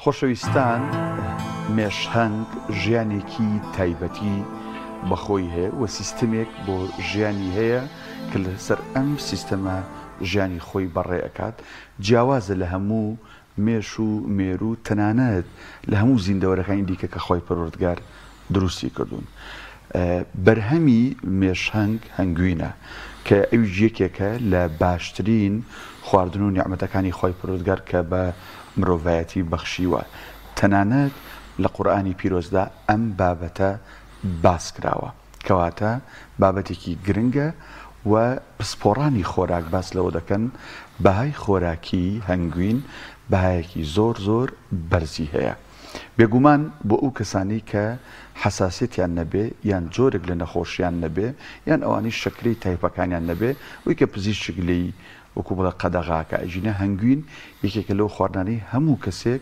خۆشەویستان مێشهەنگ ژیانێکی تایبەتی بەخۆی هەیە و سیستمێک بۆ ژیانی هەیە کە لەسەر ئەم سیستەمە ژیانی خۆی بەڕێ ئەکات جیاوازە لە هەموو مێش و مێرو تەنانەت لە هەموو زیندەوەرەکانی دیکە کە خۆی پەروەردگار دروستی کردوون. بەرهەمی مێشهەنگ هەنگوینە کە ئەویش یەکێکە لە باشترین خواردن و نیعمەتەکانی خۆی پەروەردگار کە بە مرۆڤایەتی بەخشیوە. تەنانەت لە قورئانی پیرۆزدا ئەم بابەتە باس کراوە کەواتە بابەتێکی گرنگە و پسپۆڕانی خۆراک باس لەوە دەکەن بەهای خۆراکی هەنگوین بەهایەکی زۆر زۆر بەرزی هەیە. بێگومان بۆ ئەو کەسانی کە حساسیەتیان نەبێ یان جۆرێک لە نەخۆشیان نەبێ یان ئەوانی شەکری تایپەکانیان نەبێ وی کە پزیشک لێی وەکو بڵێ قەدەغاکە ئەژینە هەنگوین یەکێکە لەو خواردنانەی هەموو کەسێک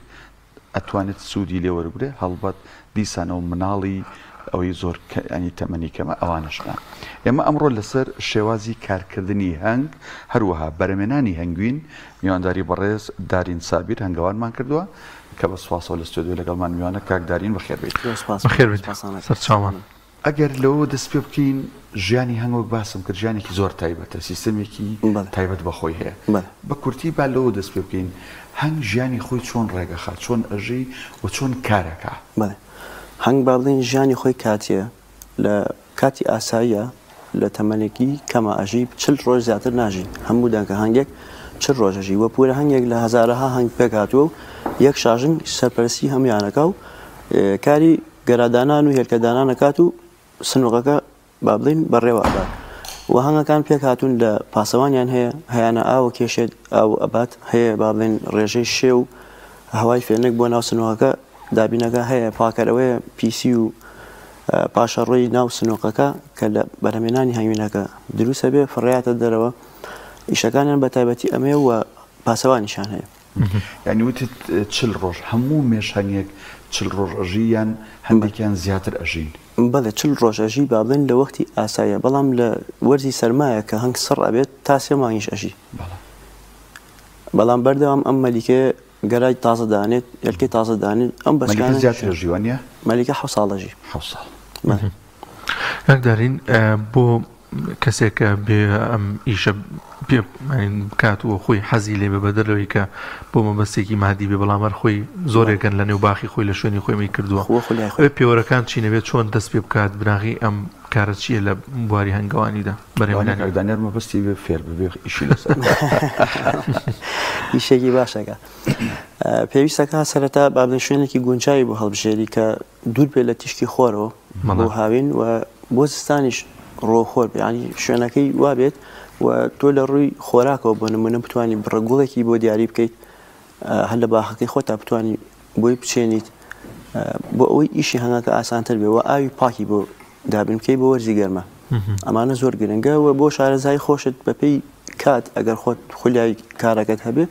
ئەتوانێت سوودی لێ وەربگرێ هەڵبەت دیسانەوە مناڵی ئەوەی زۆر ئەنی تەمەنی کەمە ئەوانشنا. ئێمە ئەمڕۆ لەسەر شێوازی کارکردنی هەنگ هەروەها بەرهەمێنانی هەنگوین میوانداری بەڕێز دارین سابیر هەنگاوانمان کردووە کە بە سوپاسەوە لە ستۆدیۆ لەگەڵمان میوانە کاک دارین بەخێر سەرچاوان. ئەگەر لەوە دەست پێ بکەین ژیانی هەنگۆک باسم کرد ژیانێکی زۆر تایبەتە سیستەمێکی تایبەت بەخۆی هەیە بە کورتی با لەوە دەست پێ بکەین هەنگ ژیانی خۆی چۆن ڕێگەخات چۆن ئەژەی و چۆن کارەکە. هەنگ با بڵێن ژیانی خۆی کاتیە لە کاتی ئاساییە لە تەمەنێکی کەمە ئەژی 40 ڕۆژ زیاتر ناژی هەموو دەنگکە هەنگێک 40 ڕۆژەژی وە پورە هەنگێک لە هەزارەها هەنگ پێکاتوە و یەک شاژن سەرپەرستی هەمویانەکە و کاری گەرادانان و هێلکەدانانەکات و سنووقەکە با بڵین بەڕێوەبات و هەنگەکان پێک هاتوون لە پاسەوانیان هەیە هەیەە ئاوە کێشێت ئاو ئەبات هەیە با بڵێن ڕێژەی شێ و هەوای فێنێک بۆ ناو سنووقەکە دابینەکە هەیە پاکەرەوەی پیسی و پاشە ڕۆی ناو سنووقەکە کە لە بەرهەمێنانی هەنگوینەکە دروستە بێ فڕێاتە دەرەوە ئیشەکانیان بە تایبەتی ئەمێ و پاسەوانیشان هەیە. یعنی وتت 40 ڕۆژ هەموو مێشهەنگێک 40 ڕۆژ ئەژیان هەندێکیان زیاتر ئەژین. بەڵێ 40 ڕۆژ ئەژی با بڵێن لە وەختی ئاساییە بەڵام لە وەرزی سەرمایە کە هەنگ سڕ ئەبێت تا 3 مانگیش ئەژی بەڵام بەردەوام ئەم مەلیکە گەرای تازە دانێت یلکەی تازە دانێت ئەم بەشکان زیاتر ژیوانە مەلیکە 7 ساڵەژی 7 ساڵ. دارین بۆ کەسێکە بێ ئەم ئیشە بکات و خۆی حەزی لێ بە بەدەرەوەی کە بۆ مەبەستێکی مادی بێ بەڵامەر خۆی زۆرێکن لە نێو باخی خۆی لە شوێنی خۆیمی کردووە پێوەرەکان چی نەبێت چۆن دەست پێ بکات بناغی ئەم کارە چییە لە بواری هەنگاوانیدا بەرهێمانیدانەر مەبەستی بێ فێر ببێ ئیشی لەسەر ئیشێکی باشەکە پێویستەکە سەرەتا بابن شوێنێکی گونجایی بۆ هەڵبژێری کە دوور بێ لە تیشکی خۆرەوە بۆ هاوین و بۆ زستانیش ڕۆخۆر ینی شوێنەکەی وابێت و تۆ لە ڕووی خۆراکەوە بۆ نمونە بتوانانی بڕگوڵێکی بۆ دیاری بکەیت هەر لە باخەکەی خۆ تا بتوانانی بۆی بچێنیت بۆ ئەوەی ئیشی هەنگاکە ئاسانتر بێ و ئاوی پاکی بۆ دابین بکەی بۆ وەرزی گەرمە ئەمانە زۆر گرنگە و بۆ شارەزای خۆشت بەپێی کات ئەگەر خۆت خولیای کارەکەت هەبێ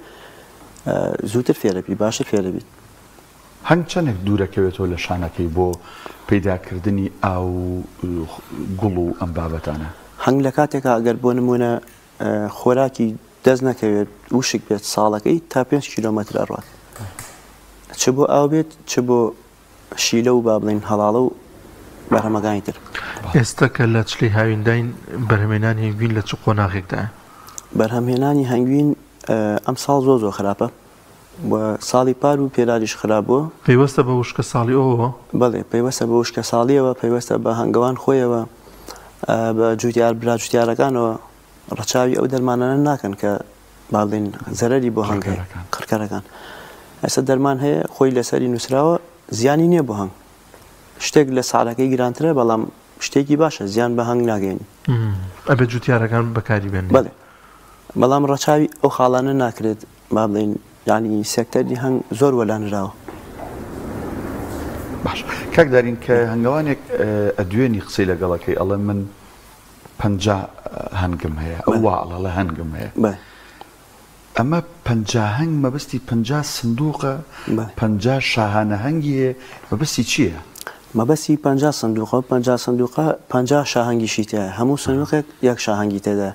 زووتر فێرەبی باشە فێرەبیت. هەنگ چەندێک دوورەکەوێتەوە لە شانەکەی بۆ پەیداکردنی ئاو گوڵ و ئەم بابەتانە؟ هەنگ لە کاتێکە ئەگەر بۆ نمونە خۆراکی دەست نەکەوێت وشک بێت ساڵەکەی تا 5 کیلۆمەتر ئەڕات چ بۆ ئاو بێت چ بۆ شیلە و با بڵێن هەڵاڵە و بەرهەمەکانی تر. ئێستا کە لە چلی هاوینداین بەرهەمێنانی هەنگوین لە چ قۆناغێکدایە؟ بەرهەمهێنانی هەنگوین ئەم ساڵ زۆر خراپە و ساڵی پار و پێراریش خراپبووە. پێیوەستە بە وشکە ساڵی ئەوەوە؟ بەڵێ پێیوەستە بە وشکە ساڵیەوە پێیوەستە بە هەنگەوان خۆیەوە بە جوتیار برا جوتیارەکانەوە ڕەچاوی ئەو دەرمانانە ناکەن کە باڵێن زەرەری بۆ هەنگ قڕکەرەکان. ئەستا دەرمان هەیە خۆی لەسەری نووسراوە زیانی نییە بۆ هەنگ شتێک لە ساڵەکەی گرانترە بەڵام شتێکی باشە زیان بە هەنگ ناگەێنی ئەبێت جوتیارەکان بەکاری بێن. بەڵێ بەڵام ڕەچاوی ئەو خاڵانە ناکرێت با بڵێن ینی سێکتەری هەنگ زۆر وەلانراوە. باش کاک دارین کە هەنگاوانێک ئەدوێنی قسەی لەگەڵەکەی ئەڵێ من 50 هەنگم هەیە ئەو واڵە هەنگم هەیە ئەمە 50 هەنگ مەبەستی 50 سندوقە 50 شاهانە هەنگیە مەبەستی چییە؟ مەبەستی 50 سندوقە 50 سندوقە 50 شاهەنگیشی تایە هەموو سندوقێک یەک شاهەنگی تێدا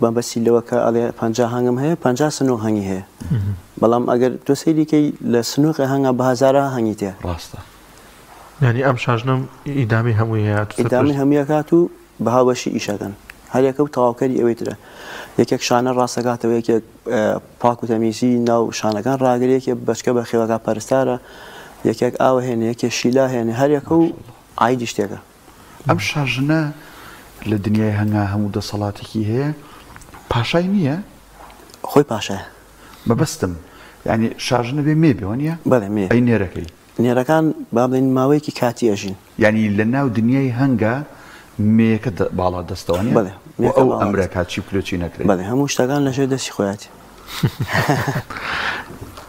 بەمبەستی لەوە کە ئەڵێ 50 هەنگم هەیە 50 سنووق هەنگی هەیە بەڵام ئەگەر تۆ سەیریکەی لە سنووقی هەنگە بە هەزارە هەنگی تێ ڕاستە ینی ئەم شاژنم ئیدامی هەمووی ئیدامی هەموویەکات و بە هاوبەشی ئیشەکەن هەرێکە و تەواوکەری ئەوەی ترە یەکێک شانە ڕاستەکاتەوە یەکێک پاک و تەمیزی ناو شانەکان ڕاگرێکێ بەچکە بە خێوەکە پەرستارە یەکێک ئاوە هێنێ یەکێک شیلا هێنێ هەرێکە و ئایدی شتێکە ئەم شاژنە لە دنیای هەنگا هەموو دەسەڵاتێکی هەیە پاشای نییە خۆی پاشایە مەبەستم ینی شاژنە بێ مێ بێەوە نیە بەڵێ مێ ئەی نێرەکەی نێرەکان با بڵێن ماوەیەکی کاتی ئەژین ینی لە ناو دنیای هەنگە مێەکە باڵا دەستەوە بەڵێ ئەو ئەمرێکات چی پلۆچی نەکرێت بەڵێ هەموو شتەکان لەژێر دەستی خۆیاتی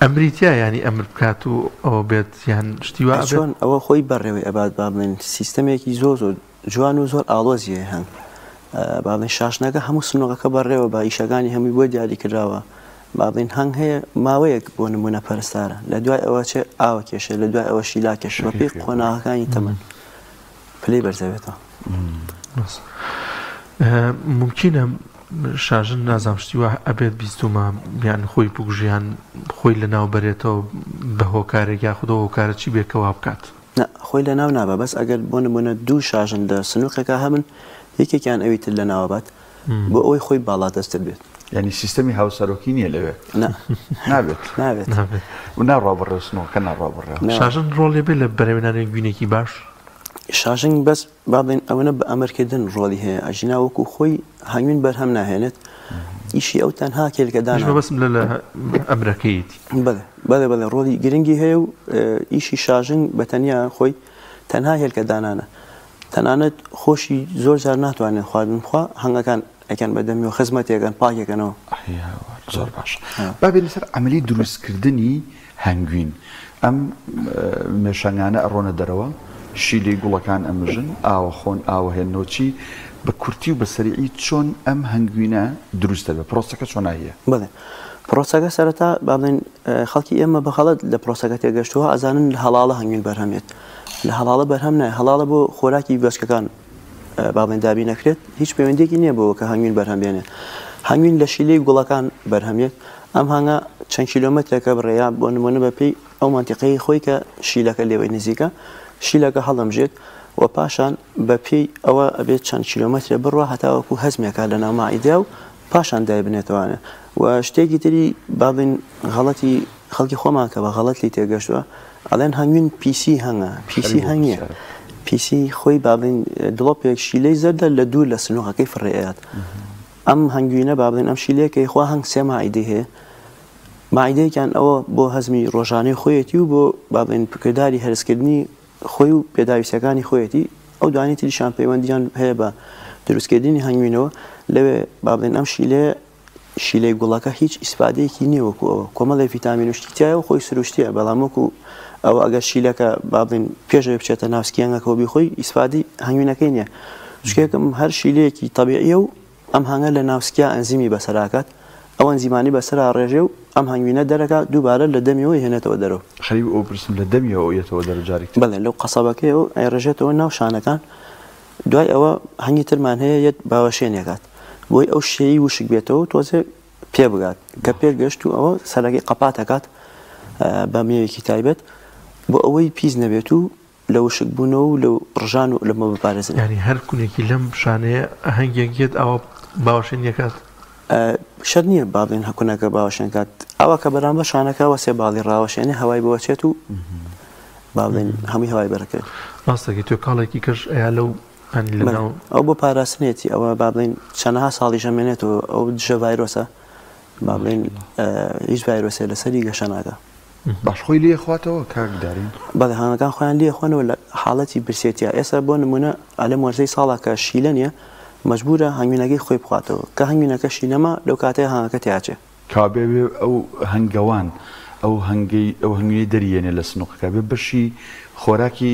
ئەمریتیا ینی ئەمر بکات و ئەوە بێت یان شتیوا چۆن ئەوە خۆی بەڕێوەی ئەبات با بڵێن سیستەمێکی زۆر جوان و زۆر ئاڵۆزیە هەنگ با بڵێن شاشنەکە هەموو سنووقەکە بەڕێوە بە ئیشەکانی هەمووی بۆ دیاری کراوە با بڵێن هەنگ هەیە ماوەیەک بۆ نمونە پەرستارە لە دوای ئەوە چێ ئاوە کێشە لە دوای ئەوە شیلا کێشە بە پێی قۆناغەکانی تەمەن پلەی بەرزەوێتەوە ممکنە شاژن نازام شتیوە ئەبێت بیستمە بیان خۆی بگوژیان خۆی لە ناو بەرێتەوە بە هۆکارێک یاخودە هۆکارە چی بێکەوە بکات خۆی لە ناو نابە بەس ئەگەر بۆ نمونە دوو شاژن لە سنووقێکە هەبن یەکێکیان ئەوی تر لە ناوەبات بۆ ئەوی خۆی باڵا دەستتر بێت ینی سیستەمی هاوسەرۆکی نییە لەوێ نابێت و ناڕابڕێستنەوە ناڕابڕێ شاژن ڕۆڵێ بێت لە بەرەوێنانی گوینێکی باش شاژنگ بەس با بڵێن ئەوەنە بە ئەمرکردن ڕۆڵی هەیە ئەژینا وەکو خۆی هەنگوین بەرهەم ناهێنێت ئیشی ئەو تەنها کێلگەدان بەسم لە ئەمرەکەیتی بەڵێ ڕۆڵی گرنگی هەیە و ئیشی شاژنگ بە تەنیا خۆی تەنها هێلکەدانانە تەنانەت خۆشی زۆر جار ناتوانێت خواردن بخوا هەنگەکان ئەکەن بەدەمی و خزمەتێکەکەن پاکێکەنەوە زۆر باش بابێت لەسەر ئەمەلی دروستکردنی هەنگوین ئەم مێشانگانە ئەڕۆنە دەرەوە شیلەی گوڵەکان ئەمژن ئاوە خۆن ئاوە هێنۆچی بە کورتی و بە سەریعی چۆن ئەم هەنگوینە دروستە بە پرۆسەکە چۆناییە بڵێ پرۆسەکە سەرەتا با بڵێن خەڵکی ئێمە بەخەڵەت لە پرۆسەکە تێگەشتووە ئەزانن لە هەڵاڵە هەنگوین بەرهەمێت لە هەڵاڵە بەرهەم نایە هەڵاڵە بۆ خۆراکی بەچکەکان با بڵێن دابی نەکرێت هیچ پەیوەندێکی نییە بۆەوە کە هەنگوین بەرهەم بێنێت هەنگوین لە شیلەی گوڵەکان بەرهەمێت ئەم هەنگە چەند کیلۆمەترێکە بڕێیا بۆ نمونە بەپێی ئەو مانتیقەی خۆی کە شیلەکە لێوەی نزیکە شیلەکە هەڵەمژێت و پاشان بە پێی ئەوە ئەبێت چەند کیلۆمەترێ بڕوە هەتاوەکو هەزمێکە لە ناومائیدا و پاشان دای بنێتوانە و شتێکی تری با بڵێن غەڵەتی خەڵکی خۆمان کە بە غەڵەتی تێگەشتووە ئەڵێن هەنگوین پیسی هەنگە پیسی هەنگە پیسی خۆی با بڵێن دڵۆپێک شیلەی زەردە لە دوور لە سنووقەکەی فڕێات ئەم هەنگوینە با بڵێن ئەم شیلەیەکەی خوا هەنگ سێ مائیدەی هەیە مائیدەیەکیان ئەوە بۆ هەزمی ڕۆژانەی خۆیەتی و بۆ با بڵێن کردداری هەرسکردنی خۆی و پێداویستەکانی خۆیەتی ئەو دوانی تریشان پەیوەندیان هەیە بە دروستکردنی هەنگوینەوە لەوێ با بڵێن ئەم شیلەی گوڵەکە هیچ ئیسپادەیەکی نییەوەکو ئەوە کۆمەڵی ڤیتامین وشتیایە و خۆی سروشتیە بەڵام وەکو ئەوە ئەگەر شیلەکە با بڵێن پێشەوە بچێتە ناوسکیانەکەەوە بخۆی ئیسپادی هەنگوینەکەی نییە شکێکم هەر شیلەیەکی تەبیعیە و ئەم هەنگە لە ناوسکیا ئەنزیمی بەسەراکات ئەو ئەنزیمانی بەسەر ڕێژێ و ئەم هەنگوینە دەرەکە دووبارە لە دەمیەوە هێنێتەوە دەرەوە خەریب ئەو پرسم لە دەمیەوە یێتەوە دەرەجارێک بڵێ لەو قەسەبەکەی و ئەڕێژێتەوە ناو شانەکان دوای ئەوە هەنگی ترمان هەیە یەت باوەشێنێکات بۆی ئەو شێی وشک بێتەوە تۆزێ پێ بگات کە پێگەشت و ئەوە سەرەکی قەپاتەکات بە مێوێکی تایبەت بۆ ئەوەی پیس نەبێت و لە وشک بوونەوە و لەو ڕژان و لەمە بپارێزن ینی هەر کونێکی لەم شانەیە هەنگێکێت ئەوە باوەشێنیەکات شەر نییە با بڵێن هەکوونەکە باوەشێن کات ئەوە کە بەرامبەر شانەکەەوە سێ باڵی ڕاوەشێنێ هەوای بۆچێت و با بڵێن هەمووی هەوای بەرەکەێت ڕاستەکەی تۆ کاڵێکی کەش ئەیا لەو ئەو بۆ پاراستنێتی ئەوە با بڵێن چەندەها ساڵی ژەمێنێتەوە ئەو دژە ڤایرۆسە با بڵێن هیچ ڤایرۆسێ لەسەری گەشەناگە باش خۆی لێ خواتەوە کاکدارین بەڵێ هەنگەکان خۆیان لێ خوێنەوە لە حاڵەتی برسێتیە ئێستا بۆ نمونە ئالێ وەرزەی ساڵا کە شیلە نیە مەجبورە هەنگوینەکەی خۆی بخواتەوە کە هەنگوینەکەشی نەما لەو کاتەیە هەنگەکە تیاچێ کابێ ئەو هەنگەوان ئەو هەنگوی دەریێنێ لە سنووقەکە بێ بەشی خۆراکی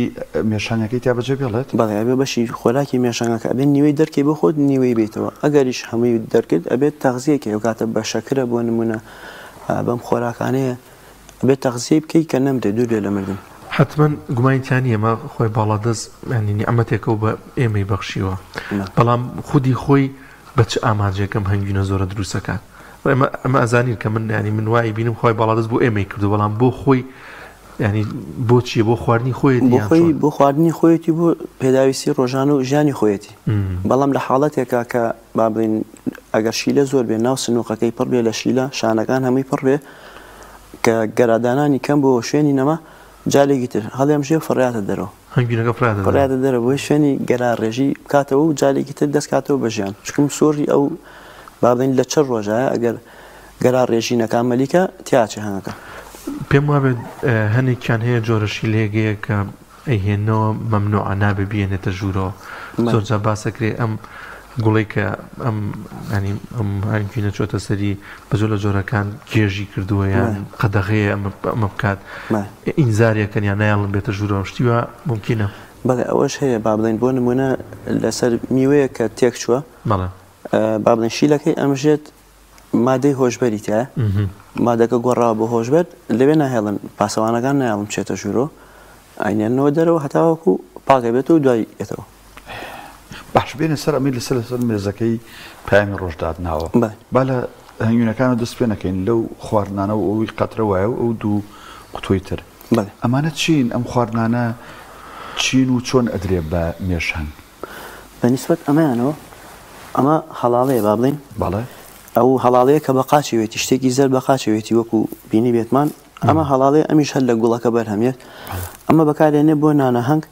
مێشانەکەی تا بەجێ بێڵێت بەڵێ ئەبێ بەشی خۆراکی مێشانەکە ئەبێت نیوەی دەرکەی بۆ خۆت نیوەی بێتەوە ئەگەریش هەمووی دەرکرد ئەبێت تەغزیەکە ئەو کاتە بە شەکرە بۆ نمونە بەم خۆراکانەیە ئەبێت تەغزیە بکەی کە نەمدە دوور بێ لە مردن حتمما گومانیان ئێمە خۆی باڵادەست ینی ئەمەتێکەوە بە ئێمەی بەخشیوە بەڵام خودی خۆی بەچ ئامانجێکم هەنگوینە زۆرە دروستەکان ئەمە ئەزانین کە من ینی من وای بینم خۆی باڵادەست بۆ ئێمەی کردو بەڵام بۆ خۆی ینی بۆ چیە بۆ خواردنی خۆیەتی بۆ خواردنی خۆیەتی بۆ پێداویستی ڕۆژانە و ژیانی خۆیەتی بەڵام لە حاڵەتێکا کە با بڵین ئەگەر شیلە زۆر بێ ناو سنووقەکەی پڕ بێ لە شیلە شانەکان هەمووی پڕ بێ کە گەرادانانی کەم بۆ شوێنی نەما جالێکی تر هەڵێم ژێ فڕاتە دەرەوە هەنگوینەکە فڕاتە دەرە بۆی شوێنی گەرا ڕێژی بکاتەوە و جالێکی تر دەستکاتەوە بە ژیان چکم سۆری ئەو با بڵین لە چەند ڕۆژایە ئەگەر گەرا ڕێژی نەکامەلیکە تیاچێ هەنگەکە پێم وابێت هەنێکیان هەیە جۆرەشی لێگەیە کە ئەیهێنەوە مەمنوع نابێ بێنێتە ژوورەوە زۆرجا باسەکرێ ئەم گوڵی کە ئەم هەنگوینە چۆتە سەری بەزۆر لە جۆرەکان گێژی کردووە یان قەدەغەیە ئەمە بکات ئینزاریەکەن یان نایڵم بێتە ژوورەوە شتیوە ممکنە بەڵێ ئەوەش هەیە با بڵین بۆ نمونە لەسەر میوەیە کە تێک چووە با بڵین شیلەکەی ئەمژێت مادەی هۆشبەری تایە مادەکە گۆڕاوە بۆ هۆشبەر لەوێ ناهێڵن پاسەوانەکان نایڵم بچێتە ژوورۆ ئاینێنەوە دەرەوە هەتاوەکو پاکە بێت و دوای ئێتەوە باش بێنە سەر ئەمی لەسەر مێزەکەی پامی ڕۆژدادناوە با لە هەنگوینەکانە دەست پێ نەکەین لەو خواردنانە و ئەوی قەترە وایە و ئەو دوو قوتۆی تر ئەمانە چین ئەم خواردنانە چین و چۆن ئەدرێ بە مێشهەنگ بەنسبەت ئەمەیانەوە ئەمە هەڵاڵەیە با بڵین بەڵێ ئەو هەڵاڵەیە کە بە قاچێتی شتێکی زەر بە قاچێتی وەکو بینی بێتمان ئەمە هەڵاڵەیە ئەمیش هەر لە گوڵەکە بەرهەمێت ئەمە بەکارێنێ بۆ نانەهەنگ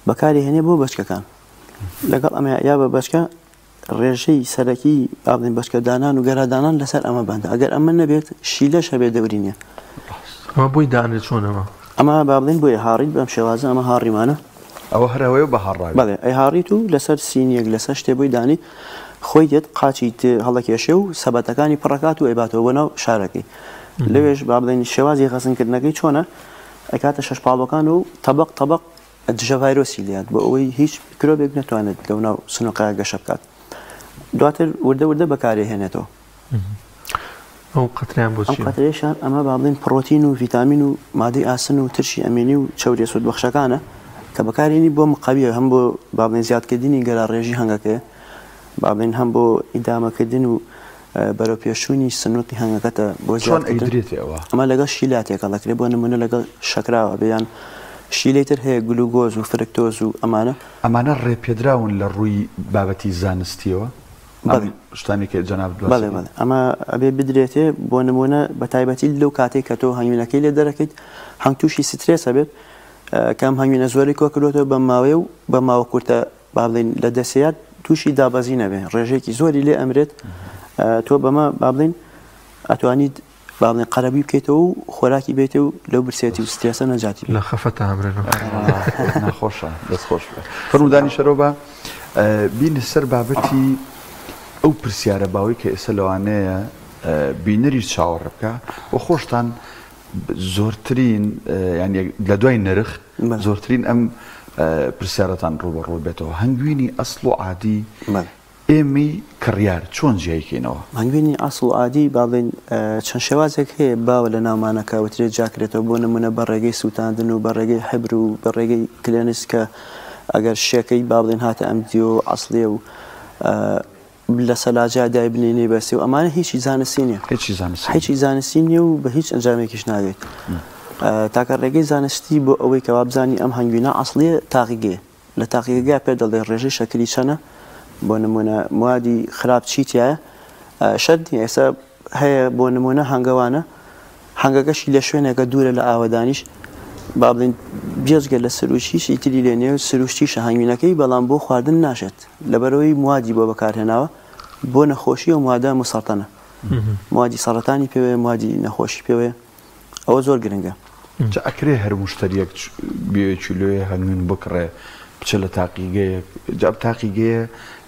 بەکارهێنێ بۆ بەچکەکان لەگەڵ ئەمە یا بە بەچکە ڕێژەی سەرەکی ئابڵین بەچکەدانان و گەرادانان لەسەر ئەمە بەندە ئەگەر ئەمە نەبێت شیلەش هەبێت دەورینە ئەمە بۆی دانێت چۆنەوە ئەمە با بڵین بۆیە هاڕیت بەم شێوازە ئەمە هاڕیمانە ئەوە هەرەوەی بە هاڕای بەڵێ ئەی هاڕیت و لەسەر سینیەک لەسەر شتێ بۆی دانی خۆی دێت قاچی هەڵەکێشێ و سەبەتەکانی پڕکات و ئەیباتەوە بۆ ناو شارەکەی لەوێش با بڵین شێوازی خەزنکردنەکەی چۆنە ئەکاتە شەش پاڵۆکان و تەبق دژە ڤایرۆسی لات بۆ ئەوەی هیچ میکرۆبێک ناتوانێت لەو ناو سنووقەیە گەشە بکات دواتر وردە بەکارهێنێتەوە ئەو قەتریان بۆ ئەم قەترێشان ئەمە با بڵین پڕۆتین و ڤیتامین و مادەی ئاسن و ترشی ئەمینی و چەوریە سوودبەخشەکانە کە بەکارێنی بۆ مقەویە هەم بۆ با بڵین زیادکردنی گەرا ڕێژی هەنگەکەیە با بڵین هەم بۆ ئیدامەکردن و بەرەو پێشوونی سنووقی هەنگەکەتە بۆ زیادکردنەوە ئەمە لەگەڵ شیلاتێکە دەکرێت بۆ نمونە لەگەڵ شەکراوە بەیان شیلەیتر هەیە گلوگۆز و فرکتۆز و ئەمانە ڕێپێدراون لە ڕووی بابەتی زانستیەوە شتانێکی جەناب بەڵێ ئەمە ئەبێ بدرێتێ بۆ نمونە بە تایبەتی لەو کاتێک کە تۆ هەنگوینەکەی لێ دەرەکەیت هەنگ تووشی سترێسە بێت کام هەنگوینە زۆری کۆکردێتەوە بە ماوێ و بە ماوە کورتە با بڵین لە دەسەیات تووشی دابەزی نەبێ ڕێژێکی زۆری لێ ئەمرێت تۆ بەمە با بڵین ئەتوانیت با بڵین قەرەبی بکەیتەوە و خۆراکی بێتە و لەو برسێتی و سترێسە نەجاتی لە خەفەتە ئەمرێنەوە ناخۆشە دەستخۆش فەرمودانی شەرۆبە بینە سەر بابەتی ئەو پرسیارە باوەی کە ئێستا لەوانەیە بینەری چاوەڕێ بکە و خۆشتان زۆرترین ینی لە دوای نرخ زۆرترین ئەم پرسیارەتان ڕوبەڕوو بێتەوە هەنگوینی ئەسڵ و عادی ئێمەی کڕیار چۆن جیایکەینەوە هەنگوینی ئەسڵ و عادی با بڵین چەند شێوازێک هەیە باوە لە ناومانەکە وترێت جاکرێتەوە بۆ نمونە بە ڕێگەی سووتاندن و بە ڕێگەی حبر و بە ڕێگەی کلێنس کە ئەگەر شێکەی با بڵین هاتە ئەم دیۆ ئەسڵێ و لە سەلاجا دای بنێنێ بەسێ و ئەمانە هیچی زانستی نیە هیچی زانستی نیە و بە هیچ ئەنجامێکیش ناگەیت تاکە ڕێگەی زانستی بۆ ئەوەی کەوا بزانی ئەم هەنگوینە ئەسڵیە تاقیگەیە لە تاقیگەگە پێ دەڵێ ڕێژەی شەکری چەنە بۆ نمونە موادی خراپ چیتیایە شەردی ئێستا هەیە بۆ نمونە هەنگەوانە هەنگەکەشی لە شوێنێکە دوورە لە ئاوەدانیش با بڵین بێزگە لە سروشتیش ئیتری لێ نێو سروشتیشە هەنگوینەکەی بەڵام بۆ خواردن ناشێت لەبەرەوەی موادی بۆ بەکارهێناوە بۆ نەخۆشی و موادە مسەرتەنە موادی سەرەتانی پێوێ موادی نەخۆشی پێوێ ئەوە زۆر گرنگە ئەکرێ هەر مشتریەک بێکیلۆیە هەنگوین بکڕێ بچە لە تاقیگەیە جاب تاقیگەیە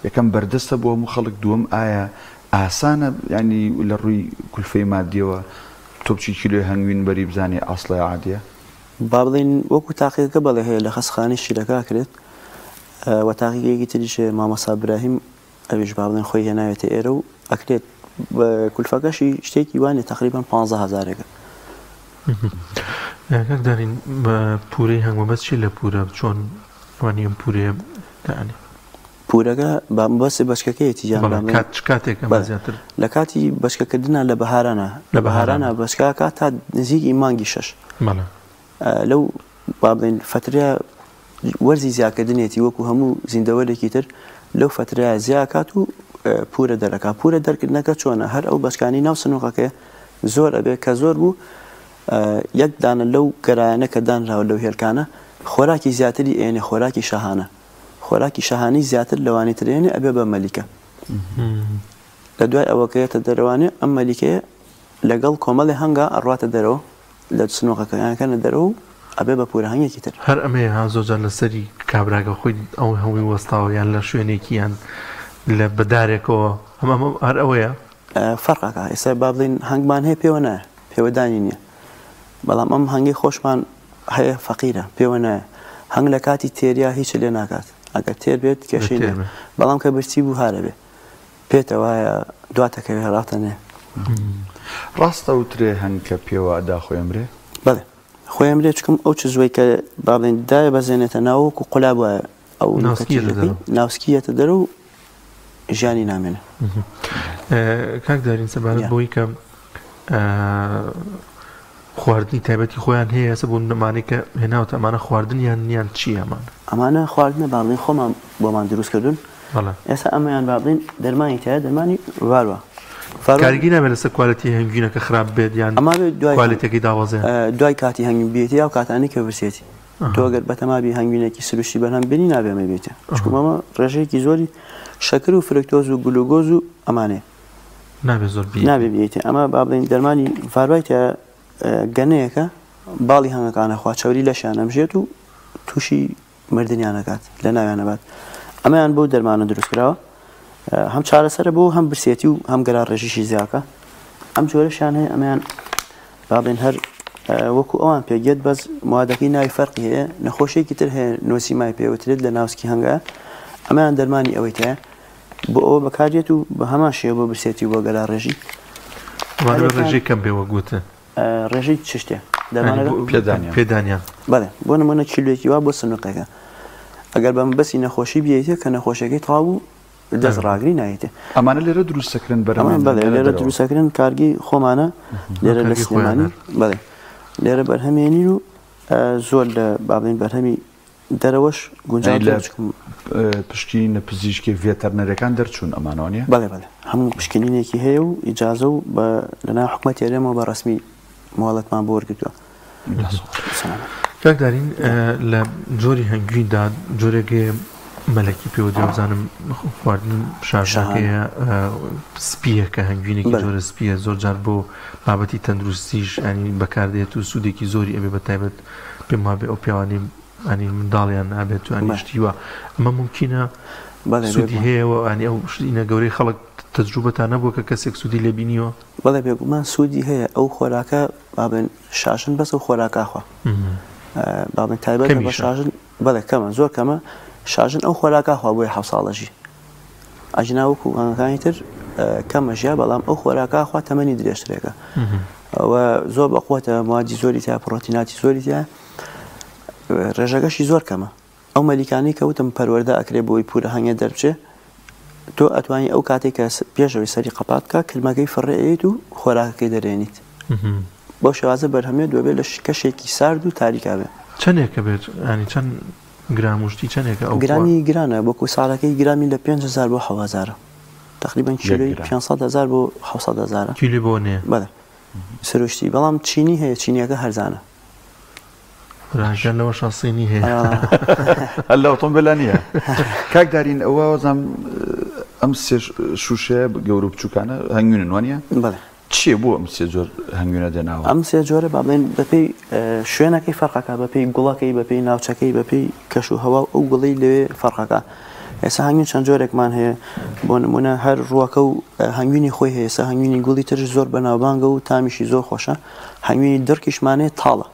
یەکەم بەردەستە بۆ هەموو خەڵک دووەم ئایا ئاسانە ینی لە ڕووی کولفەی مادیەوە تۆ بچی کیلۆی هەنگوین بەری بزانێ ئەسڵی عادیە با بڵین وەکو تاقیەکە بەڵێ هەیە لە خەسخانەی شیرەکە کرێت و تاقیگەیەکی تریشێ مامەسا براهیم ئەویش با بڵین خۆی هێناوێتە ئێرە و ئەکرێت کولفەکەشی شتێکی وانێ تقریبان 15,000ێکە کاک دارین بە پورەی هەنگومەت چی لە پورە چۆن وانیم پورێ دانی پورەکە بەس بەشکەکەیەتی یان کاتێکە زیاتر لە کاتی بەشکەکردنا لە بەهارانە بەشکا کات تا نزیکی مانگی 6 لەو با بڵێن فترە وەرزی زیاکردنێتی وەکو هەموو زیندەوەرێکی تر لەو فترە زیاکات و پورە دەرەکە پورە دەرکردنەکە چۆنە هەر ئەو بەشکانی ناو سنووقەکە زۆر ئەبێ کە زۆر بوو یەک دانە لەو گەرایانە کە دانراوە لەو هێلکانە خۆراکی زیاتری ئێنێ خۆراکی شەهانە خۆراکی شەهانی زیاتر لەوانی ترێنێ ئەبێ بە مەلیکە لە دوای ئەوەکەیەتە دەرەوانێ ئەم مەلیکەیە لەگەڵ کۆمەڵی هەنگا ئەڕاتە دەرەوە لە سنووقەکەیانەکەنە دەرەوە ئەبێ بە پورە هەنگێکی تر هەر ئەمەیە ها زۆرجار لەسەری کابراگە خۆی ئەو هەمووی وەستاوە یان لە شوێنێکی یان لە بەدارێکەوە هەمە هەر ئەوەیە فەرقەکە ئێستا با بڵین هەنگمان هەیە پێوە نایە پێوەدانی نییە بەڵام ئەم هەنگی خۆشمان هەیە فەقیرە پێوە نایە هەنگ لە کاتی تێریا هیچ لێ ناکات ئەگەر تێر بێت کێشەی بەڵام کە برچی بوو هارە بێ پێتەوە وایە دواتەکەوێ هەڵاتەنێ ڕاستە وترێ هەنگ کە پێوە ئەدا خۆیمرێ بەڵێ خۆیمرێ چکم ئەو چ زۆی کە با بڵێن دایە بەزێنێتە ناوەکو قولا وایە ئەو ناوسکیەتە دەرە و ژیانی نامێنە کاک دارین سەبارەت بۆی کە خواردنی تایبەتی خۆیان هەیە ئێستا بۆ نمانەی کە هێناوتە ئەمانە خواردنیان نیان چی ئەمانە خواردنە با بڵێن خۆمان بۆمان دروست کردوون ئێستا ئەمەیان با بڵێن دەرمانی تایە دەرمانی واروە کارگی نامێت لەسەر کوالەتی هەنگوینەکە خراپ بێت یان کوالەتێکی داوازێ دوای کاتی هەنگوین بێتی یا کاتانی کە برسێتی تۆ ئەگەر بەتەمابی هەنگوینێکی سروشتی بەرهەم بینی نابێمە بێتە چکم ئەمە ڕێژەیەکی زۆری شەکر و فرکتۆز و گلوگۆز و ئەمانەیە نابێ بێتێ ئەمە با بڵێن دەرمانی ڤاروای تایە گەنەیەکە باڵی هەنگەکانە خواچەوری لەشیان ئەمژێت و تووشی مردنیانەکات لە ناویانەبات ئەمەیان بۆ دەرمانە دروستکراوە هەم چارەسەرە بۆ هەم برسێتی و هەم گەرا ڕێژیشی زیاکە ئەم جۆرەشیان هەیە ئەمەیان با بڵێن هەر وەکو ئەوان پێگێت بەس موادەکەی ناوی فەرقی هەیە نەخۆشیێکی تر هەیە نۆسیمای پێوترێت لە ناوسکی هەنگە ئەمەیان دەرمانی ئەوەی تایە بۆ ئەوە بەکارێت و بە هەمان شێوە بۆ برسێتی و بۆ گەرا ڕێژی ڕێژەی کەم بێوە گوتە ڕێژەی چشتێ پێدانیان بەڵێ بۆ نمونە کیلوێکی وا بۆ سنووقەکە ئەگەر بەم بەسی نەخۆشی بێتێ کە نەخۆشیەکەی تاو دەست ڕاگری نایێتێ ئەمانە لێرە دروستەکردن بەرەمان لێرە دروستەکردن کارگی خۆمانە لێرە لە سلێمانی بەڵێ لێرە بەرهەمێنین و زۆر لە با بڵێن بەرهەمی دەرەوەش گونجاو پشتی نەپزیشکی ڤێتەرنەرەکان دەرچوون ئەمانۆنیە بەڵێ همون پشکنینێکی هەیە و ئیجازە و لەناو حکومەتی هەرێمەوە بە ڕسمی مۆڵەتمان بۆ وەرگرتووە کاکدارین لە جۆری هەنگویندا جۆرێکی مەلەکی پێوە دەبزانم خواردن شارژەکەیە سپیە کە هەنگوینێکی جۆرە سپیە زۆرجار بۆ بابەتی تەندروستیش ینی بەکاردێت و سوودێکی زۆری ئەبێ بە تایبەت پێم وابێ ئەو پیاوانی ئەنی منداڵیان ئابێت و ئەنیشتیوە ئەمە ممکنە سوودی هەیەەوە ئەنی ئەو شتینە گەورەی خەڵک تەجروبەتان نەبووە کە کەسێک سوودی لێ بینیوە بەڵێ بێگومان سوودی هەیە ئەو خۆراکە بابن شاشن بەس و خۆراکاخوا بابن تایبەت بە شاژن بەڵێ کەمە زۆر کەمە شاژن ئەو خۆراکاخوا بۆی 7 ساڵەژی ئەجناوەکو ئەنەکانی تر کەمەژیا بەڵام ئەو خۆراکاخوا تەمەنی درێژترێکە ئەوە زۆر بەقوتە موادی زۆری تا پڕۆتیناتی زۆری تا ڕێژەکەشی زۆر کەمە ئەو مەلیکانی کەوتم پەروەردە ئەکرێ بۆی پورە هەنگێ دەربچێ تۆ ئەتوانی ئەو کاتێک کە پێشەوەی سەری قەپاتکە کلمەکەی فڕێیت و خۆراکەکەی دەرێنیت بۆ شێوازە بەرهەمێت دوێ لە کەشێکی سارد و تاریکاوێ چەندێکە بێت ینی چەند گرامشتی چەندێکە ئەو گرامی گرانە بۆکو ساڵەکەی گرامی لە 5,000 بۆ 7,000 تقریبا کیلوی 500,000 بۆ 700,000 کیلوی بۆ نێ بەڵێ سروشتی بەڵام چینی هەیە چینیەکە هەرزانە ڕاژان لەوە شاسینی هەیە هەل لە ئۆتۆمبیلە نییە کاکدارین ئەوە وەزام ئەم سێ شوشەیە گەورە و بچووکانە هەنگوینن وانە بەڵێ چییە بۆ ئەم سێ جۆر هەنگوینە دێناوە ئەم سێ جۆرە با بڵێن بەپێی شوێنەکەی فەرقەکە بەپێی گوڵەکەی بەپێی ناوچەکەی بەپێی کەش و هەوا ئەو گوڵی لەوێ فەرقەکە ئێستا هەنگوین چەند جۆرێکمان هەیە بۆ نمونە هەر ڕووەکە و هەنگوینی خۆی هەیە ئێستا هەنگوینی گوڵی ترش زۆر بەناوبانگە و تامیشی زۆر خۆشە هەنگوینی دڕکیشمانەیە تاڵە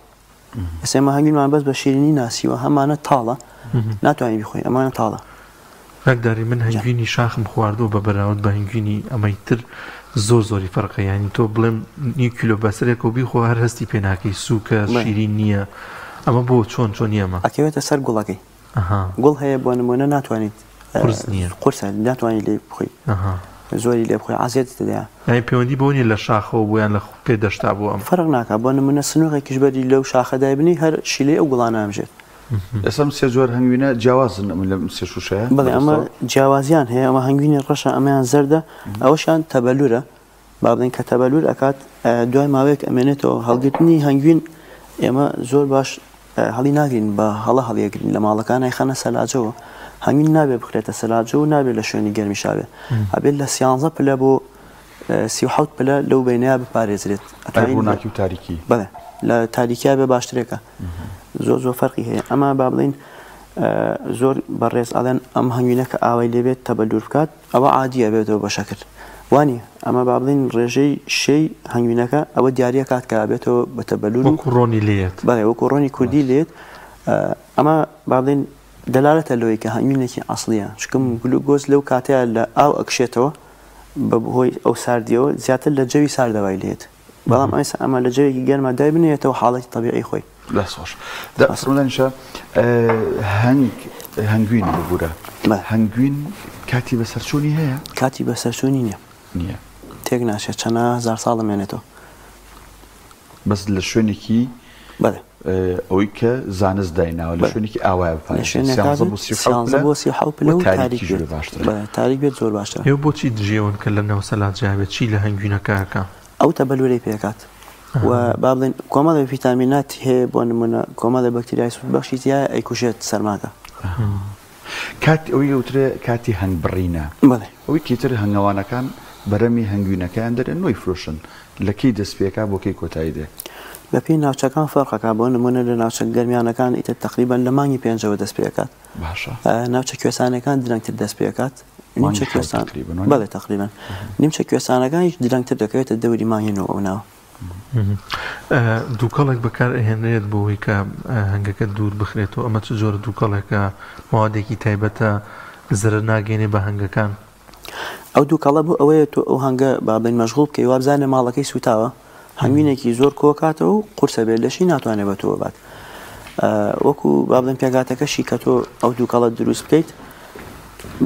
ئێستا ئێمە هەنگوینمان بەس بە شیرینی ناسیوە هەمانە تاڵە ناتوانین بیخۆین ئەمانە تاڵە کاکداری من هەنگوینی شاخم خواردەوە بە بەراورد بە هەنگوینی ئەمەی تر زۆری فەرقە ینی تۆ بڵێم نی کیلۆ بەسەرێک و بیخۆ هەر هەستی پێ ناکەی سووکە شیرین نییە ئەمە بۆ چۆن ئێمە ئەکەوێتە سەر گوڵەکەی گوڵ هەیە بۆ نمونە ناتوانیت قورسە ناتوانانی لێ بخۆی زۆری لێ بخۆی عازیەت دەدەیە پەیوەندی بۆنی لە شاخەوە بۆیان لە پێدەشتا بۆ ئەم فەرق ناکات بۆ نمونە سنووڕێکیش بەری لەو شاخەدای بنی هەر شیلەی ئەو گوڵانە ئەمژێت ئێستا سێ جۆر هەنگوینە جیاوازن لە سێ شوشەیە بەڵێ ئەمە جیاوازیان هەیە ئەمە هەنگوینی ڕەشە ئەمەیان زەردە ئەوەشان تەبەلورە با بڵێن کە تەبەلور ئەکات دوای ماوەیەک ئەمێنێتەوە هەڵگرتنی هەنگوین ئێمە زۆر باش هەڵی ناگرین بە هەڵەگرین لە ماڵەکانی خەنە سەلاجەوە هەنگوین نابێت بخرێتە سەلاجە و نابێت لە شوێنی گەرمی شاوێ ئەبێت لە 13 پلە بۆ 37 پلە لەو بینەیە بپارێزرێت ناکی و تاریکی بڵێ لە تاریکیا بێ باشترێکە زۆر فەرقی هەیە ئەمە با بڵین زۆر بەڕێز ئاڵێن ئەم هەنگوینە کە ئاوای لێبێت تەبەلور بکات ئەوە عادیە بێتەوە بە شەکر وانی ئەمە با بڵین ڕێژەی شەی هەنگوینەکە ئەوە دیارە کات کە بێتەوە بە تەبەلور و ڕۆنی لێت بەڵێ وەکو ڕۆنی کوردی لێت ئەمە با بڵین دەلالەتە لەوەی کە هەنگوینێکی ئەسڵیە چکم گلوکۆز لەو کاتەیە لە ئاو ئەکشێتەوە بەهۆی ئەو ساردیەوە زیاتر لە جەوی ساردەوای لێت بەڵام ئەمە لە جەوێکی گەرمە دای بنێتەوە حاڵەتی تەبیعی خۆی لەسۆش دەسڵدانشە هەنگوین ببوورە هەنگوین کاتی بەسەرچوونی هەیە کاتی بەسەرچوونی نییە تێک ناشێت چەند هزار ساڵ دەمێنێتەوە بەس لە شوێنێکی بەڵێ ئەوەی کە زانست دایناوە لە شوێنێکی ئاوایە تاریک بێت زۆر باشتر ئێوە بۆچی دژێون کە لە نەوە سەلاجیاوێت چی لە هەنگوینەکەکە ئەو تەبەلورەی پێکات و با بڵێن کۆمەڵە ڤیتامینات هەیە بۆ نمونە کۆمەڵە بەکتریای سوودبەخشی تیا ئەیکوژێت سەرماکە کاتی ئەوەی ئەوترێ کاتی هەنگبڕینە بڵێ ئەوەی کێتر هەنگەوانەکان بەرەمی هەنگوینەکەیان دەرێن نوۆی فرۆشن لەکەی دەستپێکا بۆ کەی کۆتایی دێ بە پێی ناوچەکان فەرقەکە بۆ نمونە لە ناوچە گەرمیانەکان ئیتر تقریبان لە مانگی پێنجەوە دەست پێکات باشە ناوچە کوێستانەکان درەنگتر دەست پێکات نیمچە کوێستان بەڵێ تقریبان نیمچە کوێستانەکان هیچ درەنگتر دەکەوێتە دەوری مانگینەوە ئەو ناوە دووکەڵێک بەکار ئەهێنرێت بۆەوەی کە هەنگەکە دوور بخرێتەوە ئەمە چ جۆرە دووکەڵێکە موادێکی تایبەتە زەرەر ناگەێنێ بە هەنگەکان ئەو دووکەڵە بۆ ئەوەیە تۆ ئەو هەنگە بابین مەشغوڵ بکەی وابزانێ ماڵەکەی سوتاوە هەنگوینێکی زۆر کۆکاتەوە و قورسە بێت لەشی ناتوانێت بە تۆ بات وەکو بابڵێن پێگاتەکەشی کە تۆ ئەو دووکەڵە دروست بکەیت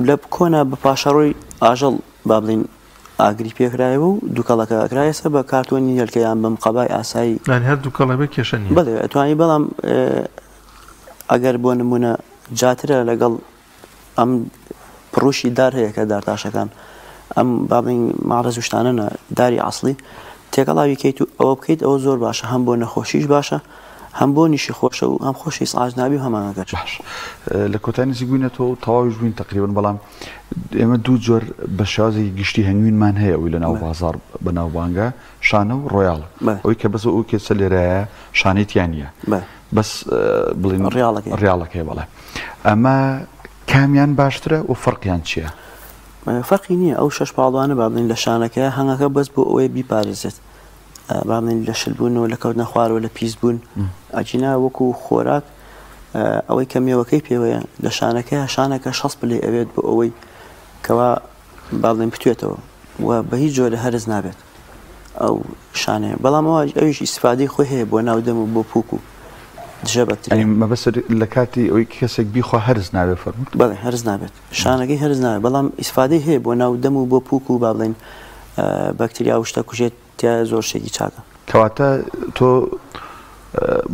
لە کۆنا بە پاشەڕۆی ئاژەڵ بابڵین ئاگری پێکرایەوە و دووکەڵەکە ئەکرایەسە بە کارتۆنی هێلکەیان بەم قەبای ئاسایی هەر دووکەڵە بە کێشە نیە بڵێ ئەتوانی بەڵام ئەگەر بۆ نمونە جاترە لەگەڵ ئەم پڕوشی دار هەیە کە دارتاشەکان ئەم بابڵین ماڕە زوشتانەنە داری عەسڵی تێکەڵاوی کەیت و ئەوە بکەیت ئەوە زۆر باشە هەم بۆ نەخۆشیش باشە هەم بۆ نیشی خۆشە و هەم خۆشی ئاژنابی و هەمانەکەش باش لە کۆتایی بووینەتەوە تەواویش بووین تقریبن بەڵام ئێمە دوو جۆر بە شازێکی گشتی هەنگوینمان هەیە ئەوی لە ناو بازار بە ناوبانگە شانە و ڕۆیاڵ ئەوی کە بەس ئەو کێسە لێرەیە شانێتیان نییە بەس بڵین ڕیاڵەکەی بەڵێ ئەمە کامیان باشترە و فەرقیان چییە؟ فەرقی نییە ئەو شەش پاڵوانە بابڵین لە شانەکە هەنگەکە بەس بۆ ئەوەی بیپارێزێت بابڵین لە شلبوونەوە لە کەوتنە خوارەوە لە پیسبوون ئەچینا وەکو خۆراک ئەوەی کە میوەکەی پێوەیە لە شانەکە شانەکە شەس پلێ ئەوێت بۆ ئەوەی کەوا بابڵین بتوێتەوە و بە هیچ جۆرە هەرز نابێت ئەو شانەیە بەڵام ئەویش ئیسفادەی خۆی هەیە بۆ ناودەم و بۆ پووک و مەبەست لە کاتی ئەوەی کەسێک بیخوا هەرز نابێت فەرمووت بەڵێ هەرز نابێت شانەکەی هەرز نابێت بەڵام ئیسفادەی هەیە بۆ ناودەم و بۆ پووک و بابڵین بەکتریا و شتە کوژێت زۆر شتێکی چاکە کەواتە تۆ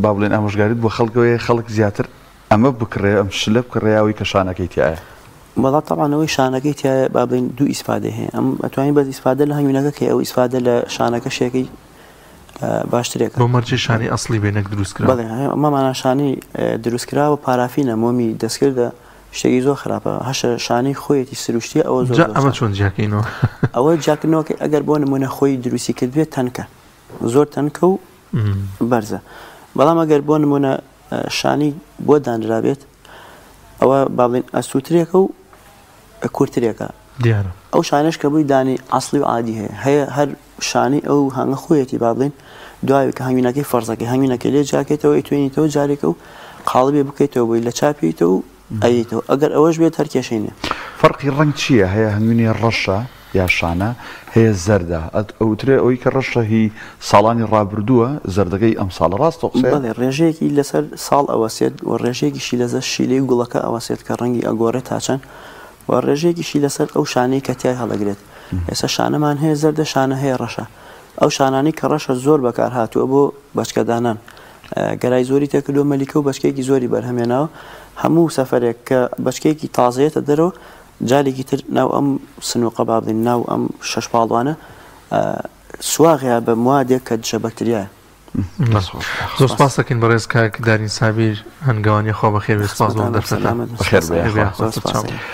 با بڵێن ئامۆژگاریت بۆ خەڵکەوەی خەڵک زیاتر ئەمە بکڕێ ئەم شلە بکڕێیاوی کە شانەکەی تایە بەڵام تەعاانەوەی شانەکەی تایە با بڵین دوو ئیسفادە هەیە ئەم ئەتوانین بەس ئیسفادە لە هەنگوینەکە کە ئەو ئیسفادە لە شانەکە شێکی باشترێکە بۆ مەرجی شانی ئەسڵی بێنێک دروستکرا بڵێ ئەمەمانە شانی دروستکراوە پارافینە مۆمی دەستکردە شتێکی زۆر خراپە هەشە شانی خۆیەتی سروشتی ئەوە زۆر ئەمە چۆن جاکەینەوە ئەوە جاکردنەوەکە ئەگەر بۆ نمونە خۆی دروستی کردبێت تەنکە زۆر تەنکە و بەرزە بەڵام ئەگەر بۆ نمونە شانی بۆ دانرابێت ئەوە با بڵین ئەسووترێکە و کورترێکە دیارە ئەو شانش کە بووی دانی ئەسڵی و عادی هەیە هەر شانی ئەو هەنگە خۆیەتی با بڵین دوای کە هەنگوینەکەی فەرزەکەی هەنگوینەکە لێ جاکێتەوە توێنیتەوە جارێکە و قاڵبێ بکەیتەوە بۆی لە چاپیتەوە و ئەیتەوە ئەگەر ئەوەش بێت هەر کێشەی نیە فەرقی ڕەنگ چییە هەیە هەنگوینی ڕەشە یا شانە هەیە زەردە ئەوترێ ئەوەی کە ڕەشە هی ساڵانی ڕابردووە زەردەکەی ئەم ساڵە ڕاستە بڵێ ڕێژەیەکی لەسەر ساڵ ئەوەسێت و ڕێژەیەکیشی لەزە شیلەی گوڵەکە ئەوەسێت کە ڕەنگی ئەگۆڕێت تاچەند و ڕێژەیەکیشی لەسەر ئەو شانەی کە تای هەڵەگرێت ئێستا شانەمان هەیە زەردە شانە هەیە ڕەشە ئەو شانانی کە ڕەشە زۆر بەکار هاتووە بۆ بەچکەدانان گەرای زۆری تێکردو مەلیکە و بەچکەیەکی زۆری بەرهەمێناوە هەموو سەفەرێک کە بەچکەیەکی تازەیەتە دەرەوە جارێکی تر ناو ئەم سنووقە بابدین ناو ئەم شەش پاڵوانە سواغیا بە موادێک کە دژە بەکتریایە. زۆر سپاس دەکەین بەڕێز کاک دارین سابیر هەنگاوانی خۆ بەخێر سپاس بۆ دەرفەتان. بەخێر بێ.